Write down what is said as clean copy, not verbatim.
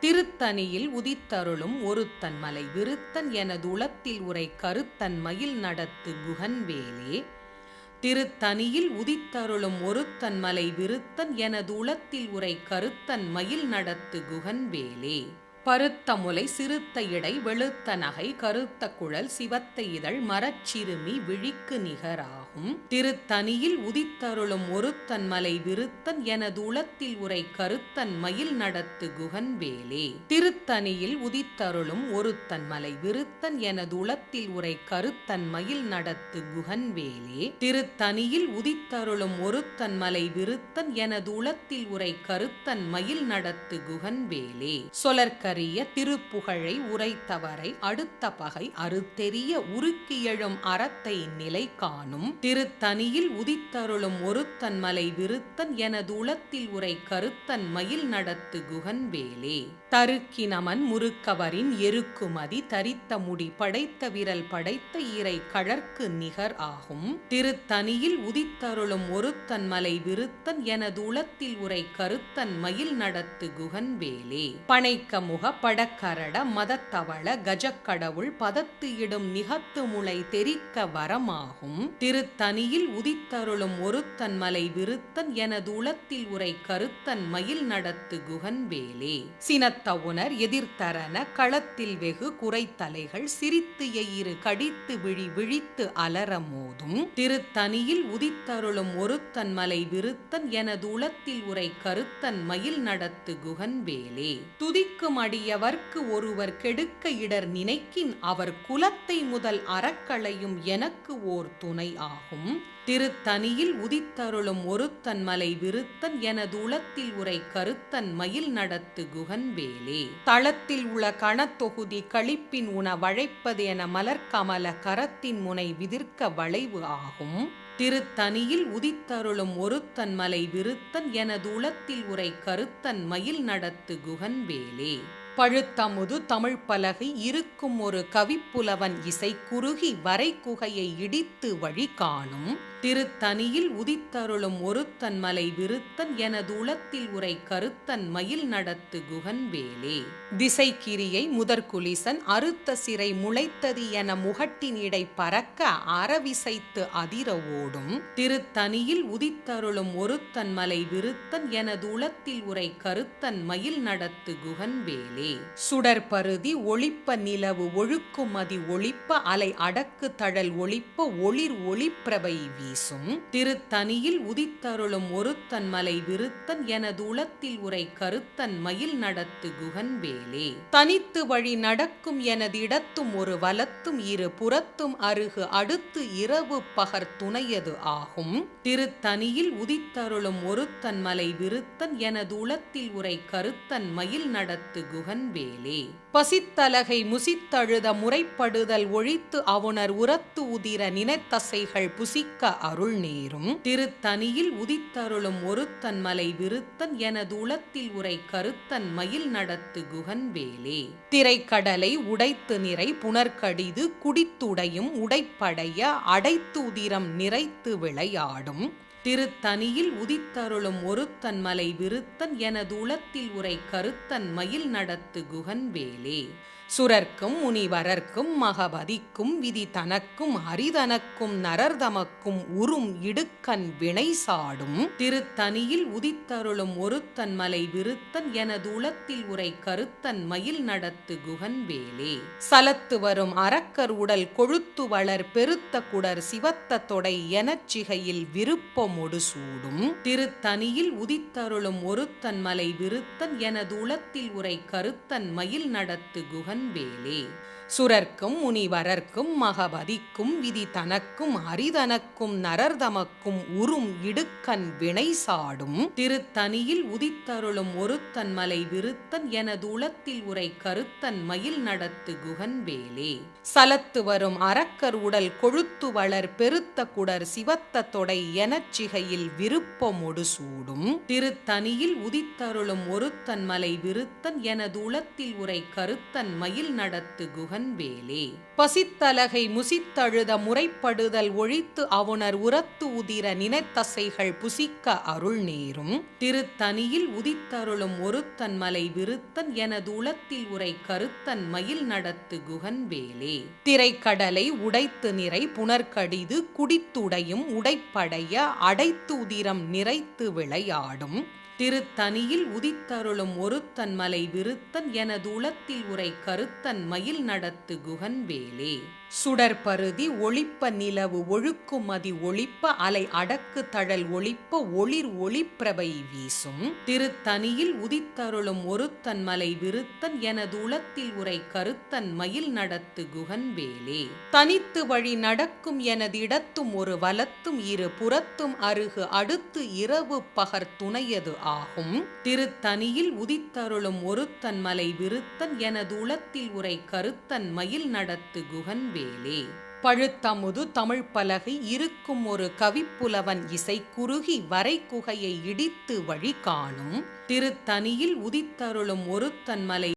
திருத்தணியில் உதித்தருளும் ஒருத்தன் மலை விருத்தன் எனது உளத்தில் உரை கருத்தன் மயில் நடத்து குகன்வேலே. திருத்தணியில் உதித்தருளும் ஒருத்தன் மலை விருத்தன் எனது உளத்தில் உரை கருத்தன் மயில் நடத்து குகன்வேலே. பருத்த முலை சிறுத்த இடை வெளுத்த நகை கருத்த குழல் சிவத்த இதழ் மரச்சிறுமி விழிக்கு நிகராகும். திருத்தணியில் உதித்தருளும் ஒருத்தன் மலை விருத்தன் எனது உளத்தில் உரை கருத்தன் மயில் நடத்து குகன்வேலே. திருத்தணியில் உதித்தருளும் ஒருத்தன் மலை விருத்தன் எனது உளத்தில் உரை கருத்தன் மயில் நடத்து குகன்வேலே. திருத்தணியில் உதித்தருளும் ஒருத்தன் மலை விருத்தன் எனது உளத்தில் உரை கருத்தன் மயில் நடத்து குகன்வேலே. சொலர்க்க திருப்புகழை உரைத்தவரை அடுத்த பகை அறுத்தெறிய உருக்கியெழும் அறத்தை நிலை காணும். திருத்தணியில் உதித்தருளும் ஒருத்தன் மலை விருத்தன் எனது உளத்தில் உரை கருத்தன் மயில் நடத்து குகன்வேலே. தருக்கினமன் முறுக்கவரின் எருக்குமதி தரித்த முடி படைத்த விரல் படைத்த இறை கழற்கு நிகர் ஆகும். திருத்தணியில் உதித்தருளும் ஒருத்தன் மலை விருத்தன் எனது உளத்தில் உரை கருத்தன் மயில் நடத்து குகன்வேலே. பனைக்க படக்கரட மதத்தவள கஜக்கடவுள் பதத்து இடும் நிகத்து முளை தெரிக்க வரமாகும். திருத்தணியில் உதித்தருளும் ஒருத்தன் மலை விருத்தன் எனது உளத்தில் உரை கருத்தன் மயில் நடத்து குகன்வேலே. சினத்த உணர் எதிர்த்தரன களத்தில் வெகு குறைத்தலைகள் சிரித்து எயிறு கடித்து விழி விழித்து அலர மோதும். திருத்தணியில் உதித்தருளும் ஒருத்தன் மலை விருத்தன் எனது உளத்தில் உரை கருத்தன் மயில் நடத்து குகன்வேலே. துதிக்கும் அடியவர்க்கு ஒருவர் கெடுக்க இடர் நினைக்கின் அவர் குலத்தை முதல் அறக்களையும் எனக்கு ஓர் துணை ஆகும். திருத்தணியில் உதித்தருளும் ஒருத்தன் மலை விருத்தன் எனது உளத்தில் உரை கருத்தன் மயில் நடத்து குகன்வேலே. தளத்தில் உள்ள கணத்தொகுதி களிப்பின் உண வழைப்பது என மலர்கமல கரத்தின் முனை விதிர்க்க வளைவு ஆகும். திருத்தணியில் உதித்தருளும் ஒருத்தன் மலை விருத்தன் எனது உளத்தில் உரை கருத்தன் மயில் நடத்து குகன்வேலே. பழுத்தமுது தமிழ் பலகை இருக்கும் ஒரு கவிப்புலவன் இசை குறுகி வரை குகையை இடித்து வழி காணும். திருத்தணியில் உதித்தருளும் ஒருத்தன் மலை விருத்தன் எனது உளத்தில் உரை கருத்தன் மயில் நடத்து குகன்வேலே. திசைக்கிரியை முதற்குலிசன் அறுத்த சிறை முளைத்தது என முகட்டின் இடை பறக்க அறவிசைத்து அதிர ஓடும். திருத்தணியில் உதித்தருளும் ஒருத்தன் மலை விருத்தன் எனது உளத்தில் உரை கருத்தன் மயில் நடத்து குகன்வேலே. சுடற்பருதி ஒளிப்ப நிலவு ஒழுக்கும் மதி ஒளிப்ப அலை அடக்கு தழல் ஒளிப்ப ஒளிர் ஒளிப்பிரபை வீசும். திருத்தணியில் உதித்தருளும் ஒருத்தன் மலை விருத்தன் எனது உளத்தில் உரை கருத்தன் மயில் நடத்து குகன்வேலே. தனித்து வழி நடக்கும் எனது இடத்தும் ஒரு வலத்தும் இரு புறத்தும் அருகு அடுத்து இரவு பகர் துணையது ஆகும். திருத்தணியில் உதித்தருளும் ஒருத்தன் மலை விருத்தன் எனது உளத்தில் உரை கருத்தன் மயில் நடத்து குகன்வேலே. பசித்தலகை முசித்தழுத முறைப்படுதல் ஒழித்து அவுணர் உரத்து உதிர நினைத்தசைகள் புசிக்க அருள் நேரும். திருத்தணியில் உதித்தருளும் ஒருத்தன் மலை விருத்தன் எனது உளத்தில் உரை கருத்தன் மயில் நடத்து குகன்வேலே. திரைக்கடலை உடைத்து நிறை புனர்கடிது குடித்துடையும் உடைப்படைய அடைத்து உதிரம் நிறைத்து விளையாடும். திருத்தணியில் உதித்தருளும் ஒருத்தன் மலை விருத்தன் எனது உளத்தில் உரை கருத்தன் மயில் நடத்து குகன்வேலே. சுரர்க்கும் முனிவரர்க்கும் மகபதிக்கும் விதி தனக்கும் ஹரிதனக்கும் நரர்தமக்கும் உறும் இடுக்கண் வினை சாடும். திருத்தணியில் உதித்தருளும் ஒருத்தன் மலை விருத்தன் எனது உளத்தில் உரை கருத்தன் மயில் நடத்து குகன்வேலே. சலத்து வரும் அரக்கர் உடல் கொழுத்து வளர் பெருத்த குடர் சிவத்த தொடை எனச்சிகையில் விருப்பமொடு சூடும். திருத்தணியில் உதித்தருளும் ஒருத்தன் மலை விருத்தன் எனது உளத்தில் உரை கருத்தன் மயில் நடத்து குகன்வேலே. சுரர்க்கும் முனிவரர்க்கும் மகபதிக்கும் விதி தனக்கும் ஹரிதனக்கும் நரர்தமக்கும் உறும் இடுக்கண் வினை சாடும். திருத்தணியில் உதித்தருளும் ஒருத்தன் மலை விருத்தன் எனது உளத்தில் உரை கருத்தன் மயில் நடத்து குகன்வேலே. சலத்து வரும் அரக்கர் உடல் கொழுத்து வளர் பெருத்த குடர் சிவத்த தொடை எனச்சிகையில் விருச்சிகையில் விருப்பமொடு சூடும் திருத்தனியில் உதித்தருளும் ஒருத்தன் மலை விருத்தன் எனது உளத்தில் உரை கருத்தன் மயில் நடத்து குகன்வேலே. பசித்தலகை முசித்தழுத முறைப்படுதல் ஒழித்து அவுணர் உரத்து உதிர நினைத்தசைகள் புசிக்க அருள் நேரும் திருத்தனியில் உதித்தருளும் ஒருத்தன் மலை விருத்தன் எனது உளத்தில் உரை கருத்தன் மயில் நடத்து குகன்வேலே. திரைக்கடலை உடைத்து நிறை புனர்கடிது குடித்துடையும் உடைப்படைய அடைத்து உதிரம் நிறைத்து விளையாடும் திருத்தனியில் உதித்தருளும் ஒருத்தன் மலை விருத்தன் எனது உளத்தில் உரை கருத்தன் மயில் நடத்து குகன்வேலே. சுடற்பருதி ஒளிப்ப நிலவு ஒழுக்குமதி ஒளிப்ப அலை அடக்கு தழல் ஒளிப்ப ஒளிர் ஒளிப்பிரபை வீசும் திருத்தனியில் உதித்தருளும் ஒருத்தன் மலை விருத்தன் எனது உளத்தில் உரை கருத்தன் மயில் நடத்து குகன்வேலே. தனித்து வழி நடக்கும் எனது இடத்தும் ஒரு வலத்தும் இரு புறத்தும் அருகு அடுத்து இரவு பகர் துணையது ஆகும் திருத்தனியில் உதித்தருளும் ஒருத்தன் மலை விருத்தன் எனது உளத்தில் உரை கருத்தன் மயில் நடத்து குகன்வேலே. பழுத்தமுது தமிழ் பலகை இருக்கும் ஒரு கவிப்புலவன் இசை குறுகி வரை குகையை இடித்து வழி காணும் திருத்தனியில் உதித்தருளும் ஒருத்தன் மலை